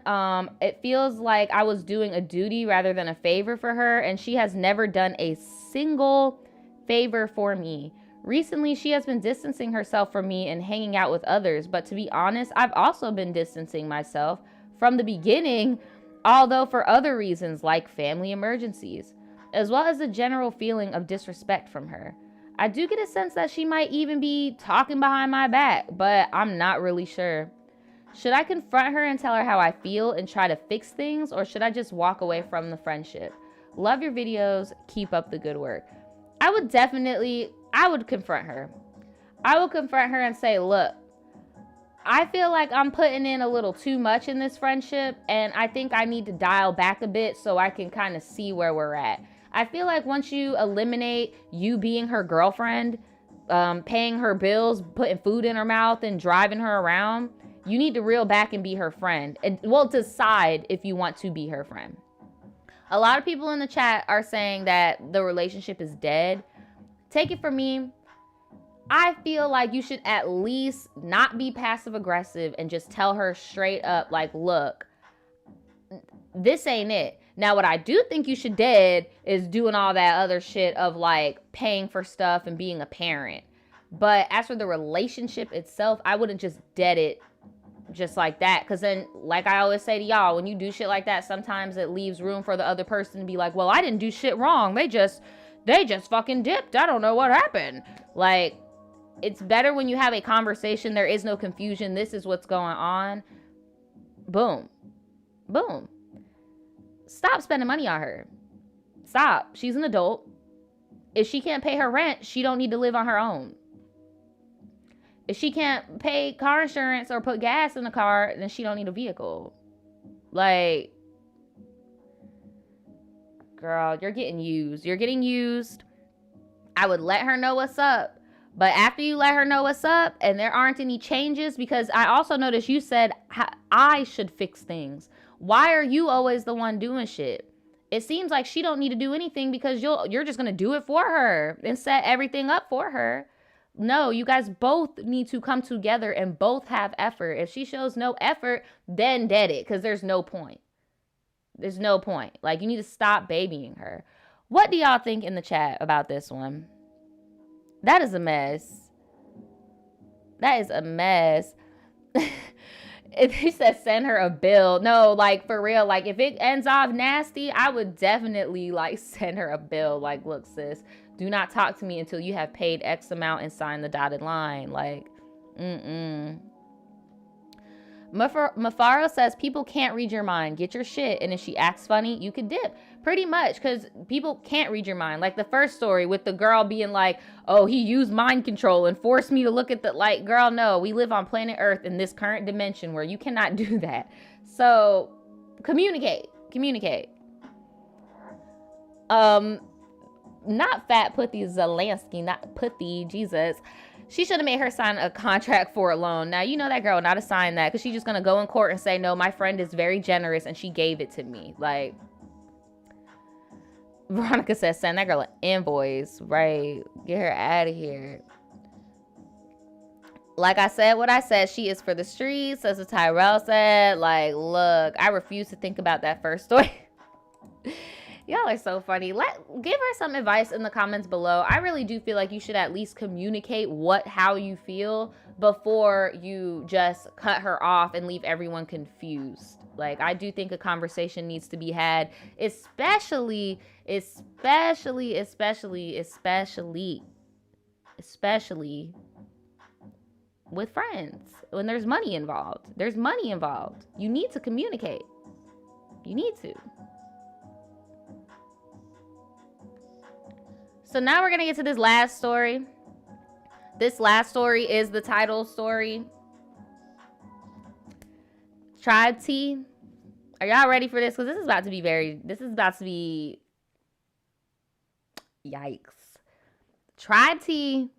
It feels like I was doing a duty rather than a favor for her, and she has never done a single favor for me. Recently, she has been distancing herself from me and hanging out with others, but to be honest, I've also been distancing myself from the beginning, although for other reasons like family emergencies, as well as a general feeling of disrespect from her. I do get a sense that she might even be talking behind my back, but I'm not really sure. Should I confront her and tell her how I feel and try to fix things, or should I just walk away from the friendship? Love your videos. Keep up the good work. I would confront her. I would confront her and say, look, I feel like I'm putting in a little too much in this friendship, and I think I need to dial back a bit so I can kind of see where we're at. I feel like once you eliminate you being her girlfriend, paying her bills, putting food in her mouth, and driving her around, you need to reel back and be her friend. And well, decide if you want to be her friend. A lot of people in the chat are saying that the relationship is dead. Take it from me. I feel like you should at least not be passive aggressive and just tell her straight up, like, look, this ain't it. Now, what I do think you should dead is doing all that other shit of like paying for stuff and being a parent. But as for the relationship itself, I wouldn't just dead it just like that. Because then, like I always say to y'all, when you do shit like that, sometimes it leaves room for the other person to be like, well, I didn't do shit wrong. They just fucking dipped. I don't know what happened. Like, it's better when you have a conversation. There is no confusion. This is what's going on. Boom. Boom. Stop spending money on her. Stop. She's an adult. If she can't pay her rent, she don't need to live on her own. If she can't pay car insurance or put gas in the car, then she don't need a vehicle. Like, girl, you're getting used. You're getting used. I would let her know what's up. But after you let her know what's up and there aren't any changes, because I also noticed you said I should fix things. Why are you always the one doing shit? It seems like she don't need to do anything because you're just going to do it for her and set everything up for her. No, you guys both need to come together and both have effort. If she shows no effort, then dead it, because there's no point. There's no point. Like, you need to stop babying her. What do y'all think in the chat about this one? That is a mess. That is a mess. If he says send her a bill, no, like for real, like if it ends off nasty, I would definitely like send her a bill. Like, look, sis, do not talk to me until you have paid X amount and signed the dotted line. Like, Mafaro says people can't read your mind. Get your shit, and if she acts funny, you can dip. Pretty much, because people can't read your mind. Like the first story with the girl being like, oh, he used mind control and forced me to look at the light. Girl, no, we live on planet Earth in this current dimension where you cannot do that. So communicate. Not Fat Putty Zelensky, not Putty, Jesus. She should have made her sign a contract for a loan. Now, you know that girl not to sign that because she's just going to go in court and say, no, my friend is very generous and she gave it to me. Like, Veronica says, send that girl an invoice, right? Get her out of here. Like I said, what I said, she is for the streets. That's what Tyrell said. Like, look, I refuse to think about that first story. Y'all are so funny. Give her some advice in the comments below. I really do feel like you should at least communicate how you feel before you just cut her off and leave everyone confused. Like, I do think a conversation needs to be had, especially with friends. When there's money involved. You need to communicate. You need to. So now we're going to get to this last story. This last story is the title story. Tribetea. Are y'all ready for this? Because this is about to be yikes. Tribetea.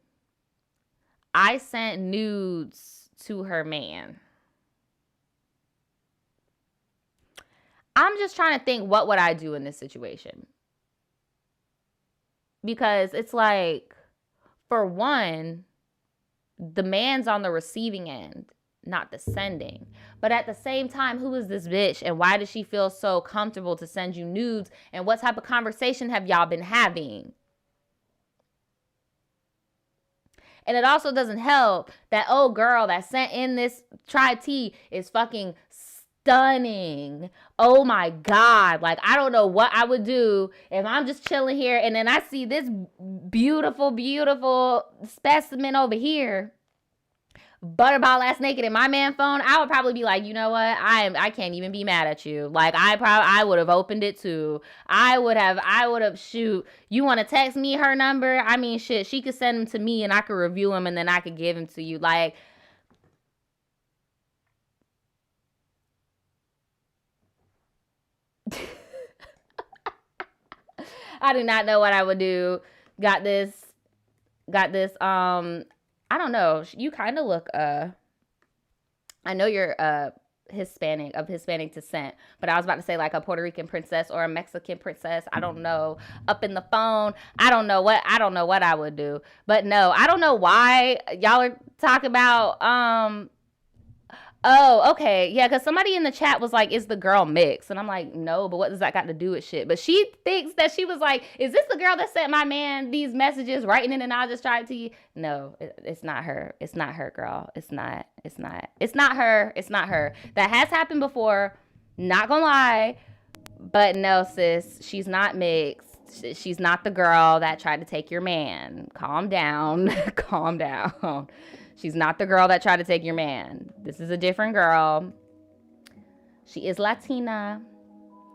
I sent nudes to her man. I'm just trying to think, what would I do in this situation? Because it's like, for one, the man's on the receiving end, not the sending. But at the same time, who is this bitch? And why does she feel so comfortable to send you nudes? And what type of conversation have y'all been having? And it also doesn't help that old girl that sent in this Tribetea is fucking stunning. Oh my God. Like, I don't know what I would do if I'm just chilling here and then I see this beautiful, beautiful specimen over here, butterball ass naked in my man phone. I would probably be like, you know what? I can't even be mad at you. Like, I would have opened it too. I would have, shoot, you want to text me her number? I mean, shit, she could send them to me and I could review them and then I could give them to you. Like, I do not know what I would do. Got this, I don't know. You kind of look, I know you're, Hispanic, of Hispanic descent, but I was about to say like a Puerto Rican princess or a Mexican princess. I don't know. Up in the phone. I don't know what I would do. But no, I don't know why y'all are talking about, oh, okay. Yeah, because somebody in the chat was like, is the girl mixed? And I'm like, no, but what does that got to do with shit? But she thinks that she was like, is this the girl that sent my man these messages writing in and I just tried to? No, it's not her. It's not her, girl. It's not her. That has happened before. Not gonna lie. But no, sis, she's not mixed. She's not the girl that tried to take your man. Calm down. Calm down. She's not the girl that tried to take your man. This is a different girl. She is Latina.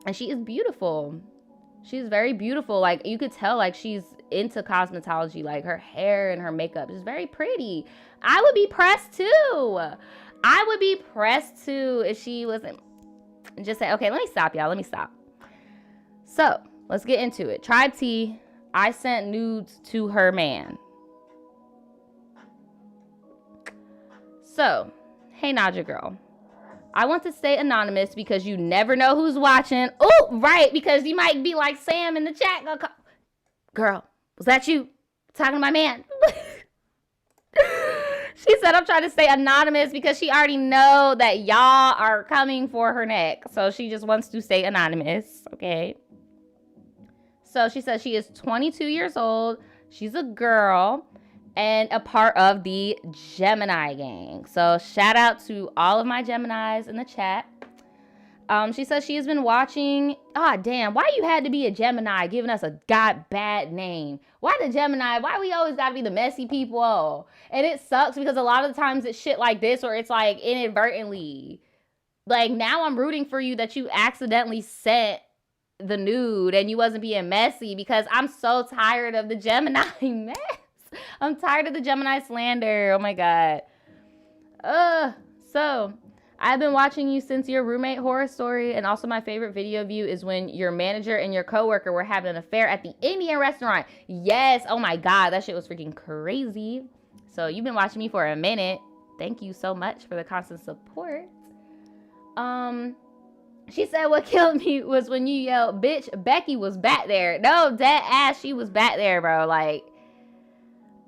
And she is beautiful. She's very beautiful. Like, you could tell, like, she's into cosmetology. Like, her hair and her makeup is very pretty. I would be pressed, too. If she wasn't. Just say, okay, let me stop, y'all. Let me stop. So, let's get into it. Tribetea. I sent nudes to her man. So, hey, Naja girl. I want to stay anonymous because you never know who's watching. Oh, right, because you might be like Sam in the chat. Girl, was that you talking to my man? She said I'm trying to stay anonymous because she already know that y'all are coming for her neck. So she just wants to stay anonymous, okay? So she says she is 22 years old. She's a girl. and a part of the Gemini gang. So shout out to all of my Geminis in the chat. She says she has been watching. Ah, damn. Why you had to be a Gemini giving us a bad name? Why the Gemini? Why we always got to be the messy people? And it sucks because a lot of the times it's shit like this or it's like inadvertently. Like now I'm rooting for you that you accidentally sent the nude and you wasn't being messy because I'm so tired of the Gemini mess. I'm tired of the Gemini slander. Oh my God. So I've been watching you since your roommate horror story, and also my favorite video of you is when your manager and your coworker were having an affair at the Indian restaurant. Yes. Oh my God. That shit was freaking crazy. So you've been watching me for a minute. Thank you so much for the constant support. She said what killed me was when you yelled, bitch, Becky was back there. No, dead ass, she was back there, bro. Like,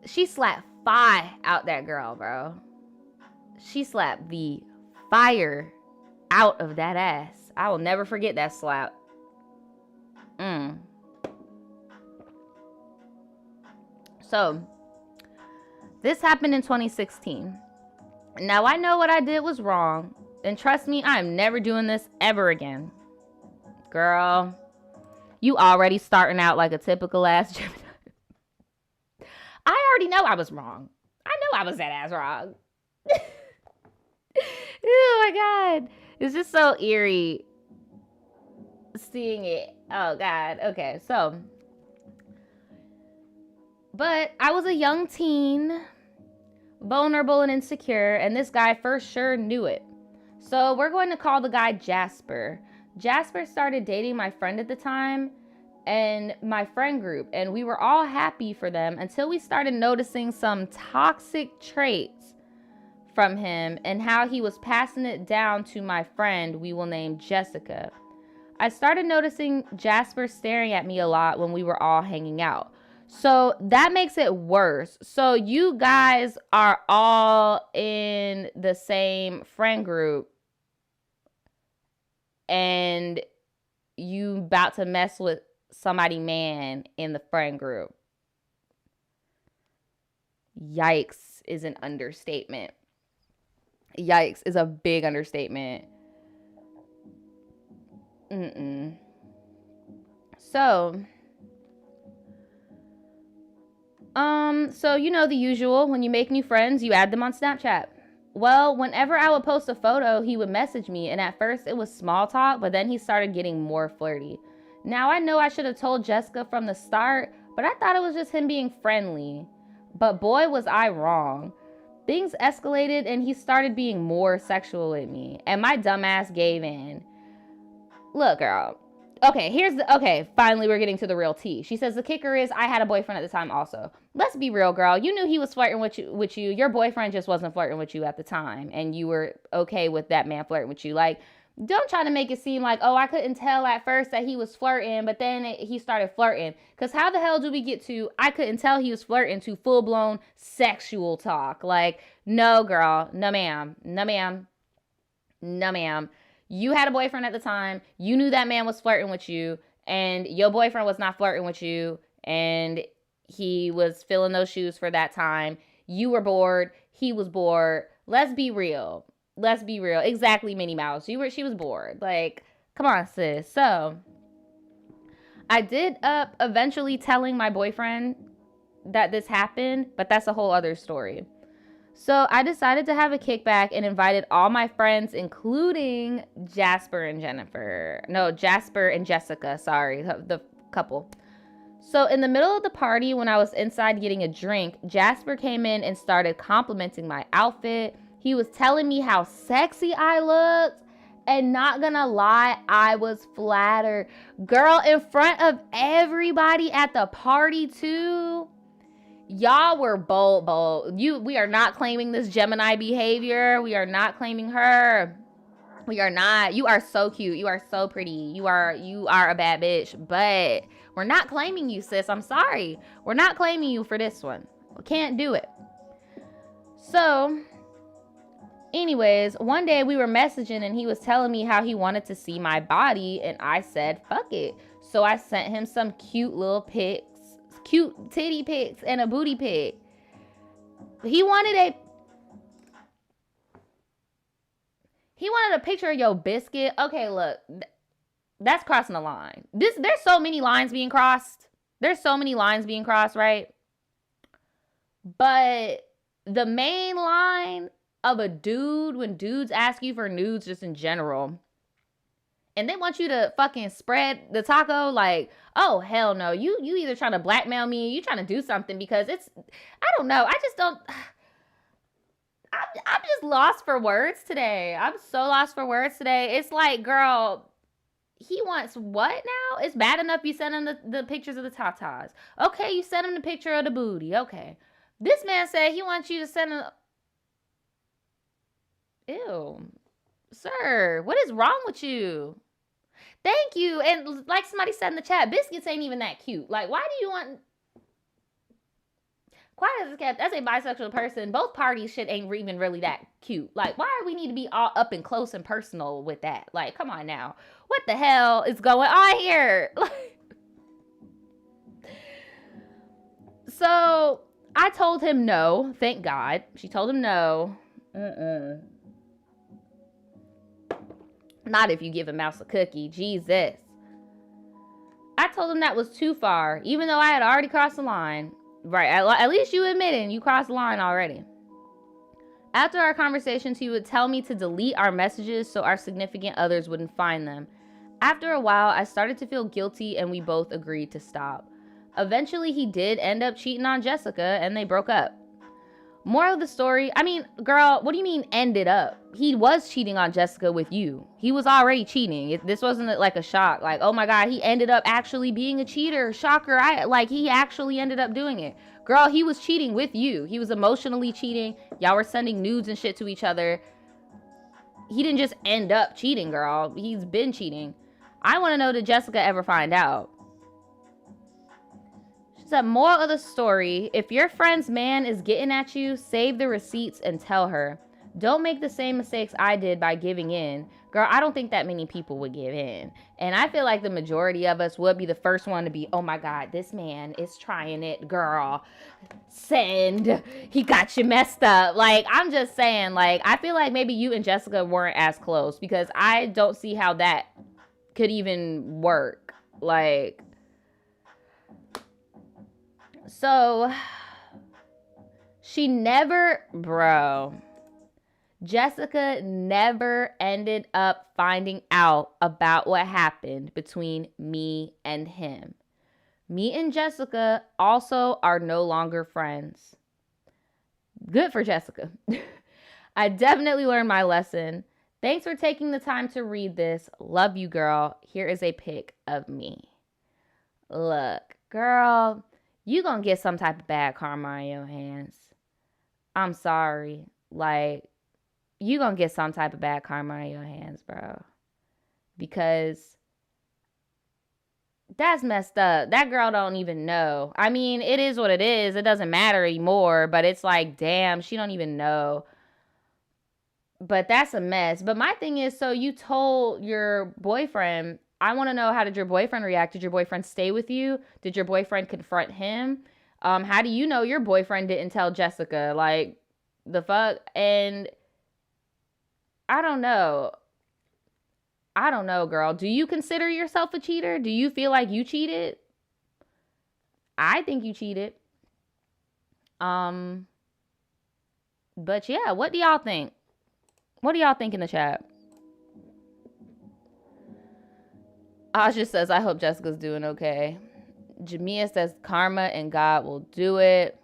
she slapped fire out that girl, bro. She slapped the fire out of that ass. I will never forget that slap. So, this happened in 2016. Now, I know what I did was wrong. And trust me, I am never doing this ever again. Girl, you already starting out like a typical ass Gemini. I already know I was wrong. I know I was that ass wrong. Oh my God. It's just so eerie seeing it. Oh God. Okay, so. But I was a young teen, vulnerable and insecure, and this guy for sure knew it. So we're going to call the guy Jasper. Jasper started dating my friend at the time and my friend group, and we were all happy for them until we started noticing some toxic traits from him and how he was passing it down to my friend we will name Jessica. I started noticing Jasper staring at me a lot when we were all hanging out. So that makes it worse. So you guys are all in the same friend group and you about to mess with somebody man in the friend group. Yikes is an understatement. Yikes is a big understatement. So you know the usual. When you make new friends, you add them on Snapchat. Well, whenever I would post a photo, he would message me, and at first it was small talk, but then he started getting more flirty. Now I know I should have told Jessica from the start, but I thought it was just him being friendly. But boy, was I wrong. Things escalated and he started being more sexual with me, and my dumbass gave in. Look, girl. Okay, finally we're getting to the real tea. She says the kicker is I had a boyfriend at the time also. Let's be real, girl. You knew he was flirting with you. Your boyfriend just wasn't flirting with you at the time, and you were okay with that man flirting with you. Like, don't try to make it seem like, oh, I couldn't tell at first that he was flirting, but then he started flirting. Because how the hell do we get to, I couldn't tell he was flirting, to full-blown sexual talk? Like, no, girl. No, ma'am. No, ma'am. No, ma'am. You had a boyfriend at the time. You knew that man was flirting with you, and your boyfriend was not flirting with you, and he was filling those shoes for that time. You were bored. He was bored. Let's be real. Let's be real. Exactly, Minnie Mouse. She was bored. Like, come on, sis. So, I did eventually telling my boyfriend that this happened, but that's a whole other story. So I decided to have a kickback and invited all my friends, including Jasper and Jessica, sorry, the couple. So in the middle of the party, when I was inside getting a drink, Jasper came in and started complimenting my outfit. He was telling me how sexy I looked, and not gonna lie, I was flattered. Girl, in front of everybody at the party too. Y'all were bold. We are not claiming this Gemini behavior. We are not claiming her. We are not. You are so cute. You are so pretty. You are a bad bitch. But we're not claiming you, sis. I'm sorry. We're not claiming you for this one. We can't do it. So, anyways, one day we were messaging and he was telling me how he wanted to see my body, and I said, fuck it. So I sent him some cute little pics. Cute titty pics and a booty pic. He wanted a picture of your biscuit. Okay, look. That's crossing the line. There's so many lines being crossed. There's so many lines being crossed, right? But the main line of a dude, when dudes ask you for nudes just in general, and they want you to fucking spread the taco, like, oh, hell no. You either trying to blackmail me or you trying to do something, because it's, I don't know. I just don't, I'm just lost for words today. I'm so lost for words today. It's like, girl, he wants what now? It's bad enough you send him the pictures of the tatas. Okay, you send him the picture of the booty. Okay. This man said he wants you to send him. Ew. Sir, what is wrong with you? Thank you. And like somebody said in the chat, biscuits ain't even that cute. Like, why do you want... Quiet as a cat, as a bisexual person, both parties shit ain't even really that cute. Like, why do we need to be all up and close and personal with that? Like, come on now. What the hell is going on here? So, I told him no. Thank God. She told him no. Not if you give a mouse a cookie. Jesus. I told him that was too far, even though I had already crossed the line. Right, at least you admitting you crossed the line already. After our conversations, he would tell me to delete our messages so our significant others wouldn't find them. After a while, I started to feel guilty and we both agreed to stop. Eventually, he did end up cheating on Jessica and they broke up. Moral of the story, I mean, girl, what do you mean ended up? He was cheating on Jessica with you. He was already cheating. This wasn't like a shock. Like, oh my God, he ended up actually being a cheater. Shocker. He actually ended up doing it. Girl, he was cheating with you. He was emotionally cheating. Y'all were sending nudes and shit to each other. He didn't just end up cheating, girl. He's been cheating. I want to know, did Jessica ever find out? The moral of the story, if your friend's man is getting at you, save the receipts and tell her. Don't make the same mistakes I did by giving in. Girl, I don't think that many people would give in. And I feel like the majority of us would be the first one to be, oh my God, this man is trying it, girl. Send. He got you messed up. Like, I'm just saying, like, I feel like maybe you and Jessica weren't as close because I don't see how that could even work. Like... So, she never, Jessica never ended up finding out about what happened between me and him. Me and Jessica also are no longer friends. Good for Jessica. I definitely learned my lesson. Thanks for taking the time to read this. Love you, girl. Here is a pic of me. Look, girl... You gonna get some type of bad karma in your hands. I'm sorry. Like, you gonna get some type of bad karma in your hands, bro. Because that's messed up. That girl don't even know. I mean, it is what it is. It doesn't matter anymore. But it's like, damn, she don't even know. But that's a mess. But my thing is, so you told your boyfriend... I want to know, how did your boyfriend react? Did your boyfriend stay with you? Did your boyfriend confront him? How do you know your boyfriend didn't tell Jessica? Like, the fuck? And I don't know. I don't know, girl. Do you consider yourself a cheater? Do you feel like you cheated? I think you cheated. But yeah, what do y'all think? What do y'all think in the chat? Asha says, I hope Jessica's doing okay. Jamia says, karma and God will do it.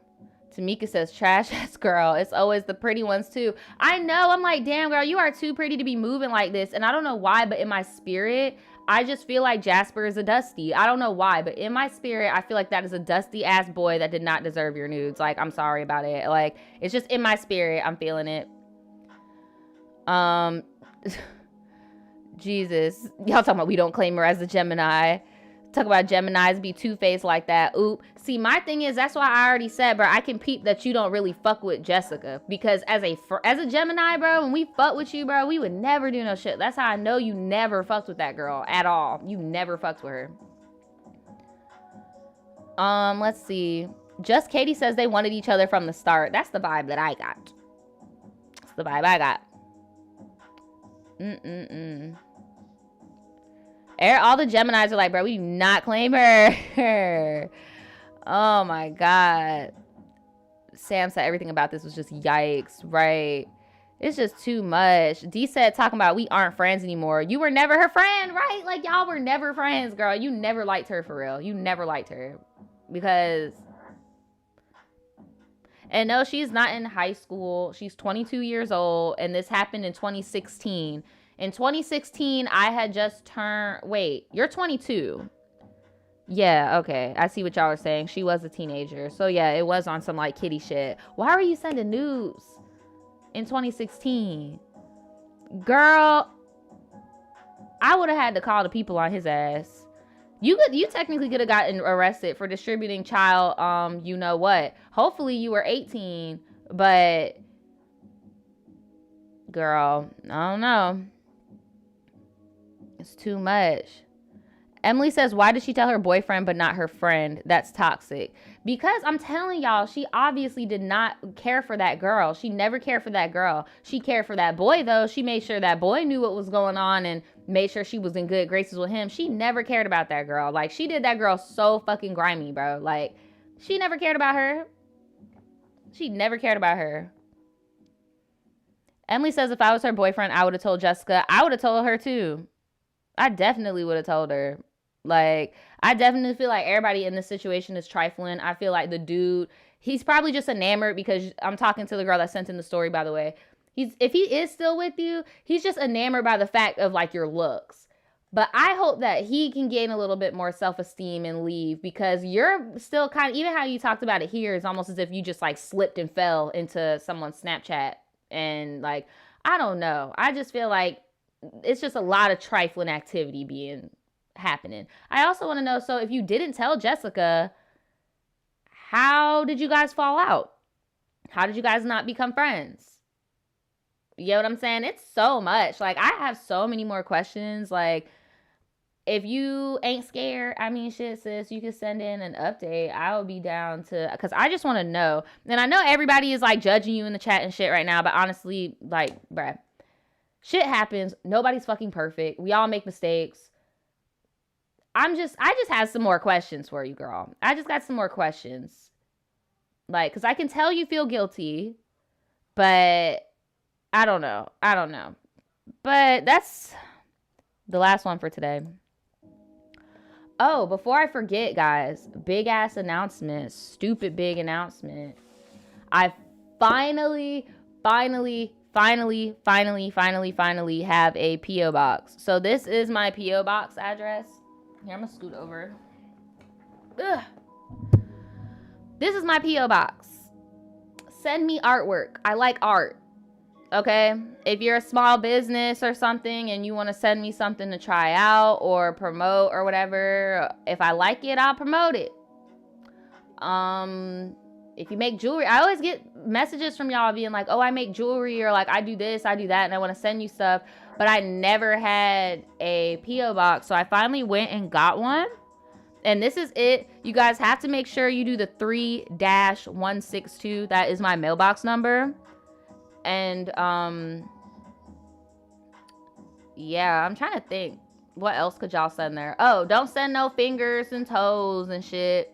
Tamika says, trash ass girl. It's always the pretty ones too. I know. I'm like, damn, girl, you are too pretty to be moving like this. And I don't know why, but in my spirit, I just feel like Jasper is a dusty. I don't know why, but in my spirit, I feel like that is a dusty ass boy that did not deserve your nudes. Like, I'm sorry about it. Like, it's just in my spirit. I'm feeling it. Jesus. Y'all talking about we don't claim her as a Gemini. Talk about Geminis be two-faced like that. Oop. See, my thing is, that's why I already said, bro, I can peep that you don't really fuck with Jessica. Because as a Gemini, bro, when we fuck with you, bro, we would never do no shit. That's how I know you never fucked with that girl at all. You never fucked with her. Let's see. Just Katie says they wanted each other from the start. That's the vibe that I got. That's the vibe I got. All the Geminis are like, bro, we do not claim her. Oh my God. Sam said everything about this was just yikes, right? It's just too much. D said talking about we aren't friends anymore. You were never her friend, right? Like, y'all were never friends, girl. You never liked her for real. You never liked her. Because... And no, she's not in high school. She's 22 years old, and this happened in 2016. In 2016, I had just turned... Wait, you're 22. Yeah, okay. I see what y'all are saying. She was a teenager. So, yeah, it was on some, like, kiddie shit. Why were you sending nudes in 2016? Girl, I would have had to call the people on his ass. You technically could have gotten arrested for distributing child, you know what. Hopefully you were 18, but girl, I don't know. It's too much. Emily says, why did she tell her boyfriend but not her friend? That's toxic. Because I'm telling y'all, she obviously did not care for that girl. She never cared for that girl. She cared for that boy, though. She made sure that boy knew what was going on and made sure she was in good graces with him. She never cared about that girl. Like, she did that girl so fucking grimy, bro. Like, she never cared about her. She never cared about her. Emily says, if I was her boyfriend, I would have told Jessica. I would have told her, too. I definitely would have told her. Like, I definitely feel like everybody in this situation is trifling. I feel like the dude, he's probably just enamored because I'm talking to the girl that sent in the story, by the way. If he is still with you, he's just enamored by the fact of, like, your looks. But I hope that he can gain a little bit more self-esteem and leave, because you're still kind of, even how you talked about it here, is almost as if you just, like, slipped and fell into someone's Snapchat. And, like, I don't know. I just feel like it's just a lot of trifling activity happening. I also want to know, so if you didn't tell Jessica, how did you guys fall out? How did you guys not become friends? You know what I'm saying? It's so much. Like, I have so many more questions. Like, if you ain't scared, I mean, shit, sis, you can send in an update. I will be down to, because I just want to know. And I know everybody is, like, judging you in the chat and shit right now, but honestly, like, bruh, shit happens. Nobody's fucking perfect. We all make mistakes. I just have some more questions for you, girl. I just got some more questions. Like, because I can tell you feel guilty, but I don't know. But that's the last one for today. Oh, before I forget, guys, big ass announcement, stupid big announcement. I finally have a P.O. box. So this is my P.O. box address. Here, I'm gonna scoot over. Ugh. This is my P.O. box. Send me artwork. I like art. Okay? If you're a small business or something and you want to send me something to try out or promote or whatever, if I like it, I'll promote it. If you make jewelry, I always get messages from y'all being like, oh, I make jewelry, or like, I do this, I do that, and I want to send you stuff. But I never had a P.O. box, so I finally went and got one. And this is it. You guys have to make sure you do the 3-162. That is my mailbox number. And, yeah, I'm trying to think. What else could y'all send there? Oh, don't send no fingers and toes and shit.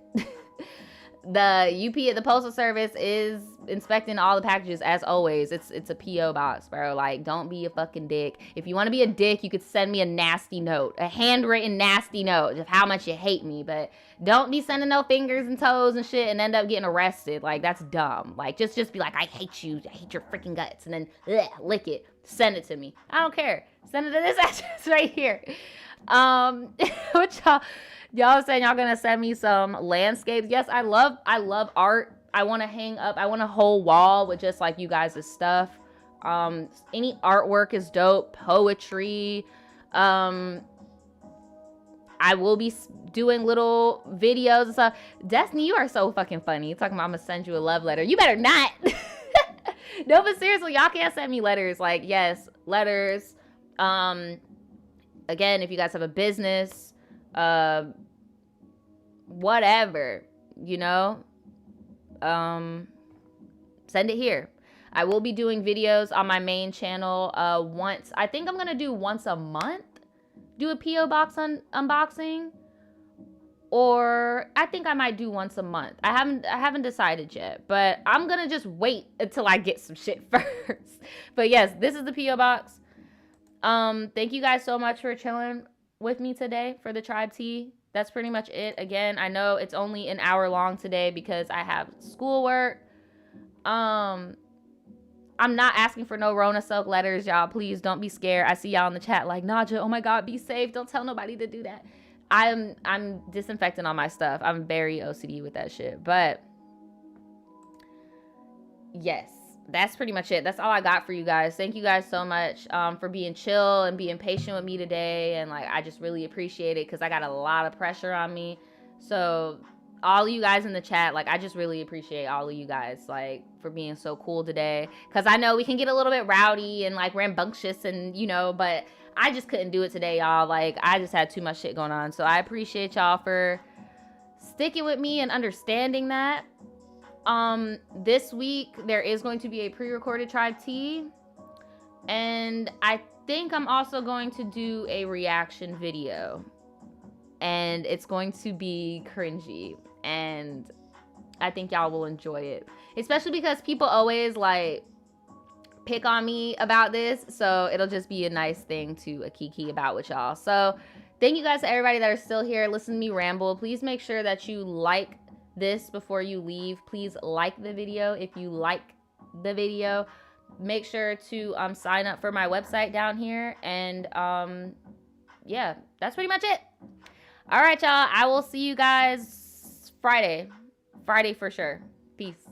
The Postal Service is inspecting all the packages as always. It's a P.O. box, bro. Like, don't be a fucking dick. If you want to be a dick, you could send me a nasty note, a handwritten nasty note of how much you hate me. But don't be sending no fingers and toes and shit and end up getting arrested. Like, that's dumb. Like, just be like, I hate you. I hate your freaking guts. And then lick it. Send it to me. I don't care. Send it to this address right here. What y'all saying y'all gonna send me some landscapes? Yes, I love art. I want to hang up. I want a whole wall with just like you guys' stuff. Any artwork is dope. Poetry. I will be doing little videos and stuff. Destiny, you are so fucking funny. You're talking about I'm gonna send you a love letter. You better not. No, but seriously, y'all can't send me letters. Like, yes, letters. Again, if you guys have a business, whatever, you know, send it here. I will be doing videos on my main channel I think I'm gonna do once a month, do a PO box unboxing, or I think I might do once a month. I haven't decided yet, but I'm gonna just wait until I get some shit first. But yes, this is the PO box. Thank you guys so much for chilling with me today for the Tribe Tea. That's pretty much it. Again, I know it's only an hour long today because I have schoolwork. I'm not asking for no Rona Silk letters, y'all. Please don't be scared. I see y'all in the chat like, Naja, oh my God, be safe. Don't tell nobody to do that. I'm disinfecting all my stuff. I'm very OCD with that shit. But yes, that's pretty much it. That's all I got for you guys. Thank you guys so much for being chill and being patient with me today. And like, I just really appreciate it because I got a lot of pressure on me. So all of you guys in the chat, like, I just really appreciate all of you guys, like, for being so cool today. Because I know we can get a little bit rowdy and like rambunctious and, you know, but I just couldn't do it today, y'all. Like, I just had too much shit going on. So I appreciate y'all for sticking with me and understanding that. This week there is going to be a pre-recorded Tribe Tea, and I think I'm also going to do a reaction video, and it's going to be cringy, and I think y'all will enjoy it, especially because people always like pick on me about this, so it'll just be a nice thing to a kiki about with y'all. So thank you guys to everybody that are still here, listen to me ramble. Please make sure that you like this before you leave. Please like the video if you like the video. Make sure to sign up for my website down here, and yeah, that's pretty much it. All right, y'all, I will see you guys Friday for sure. Peace.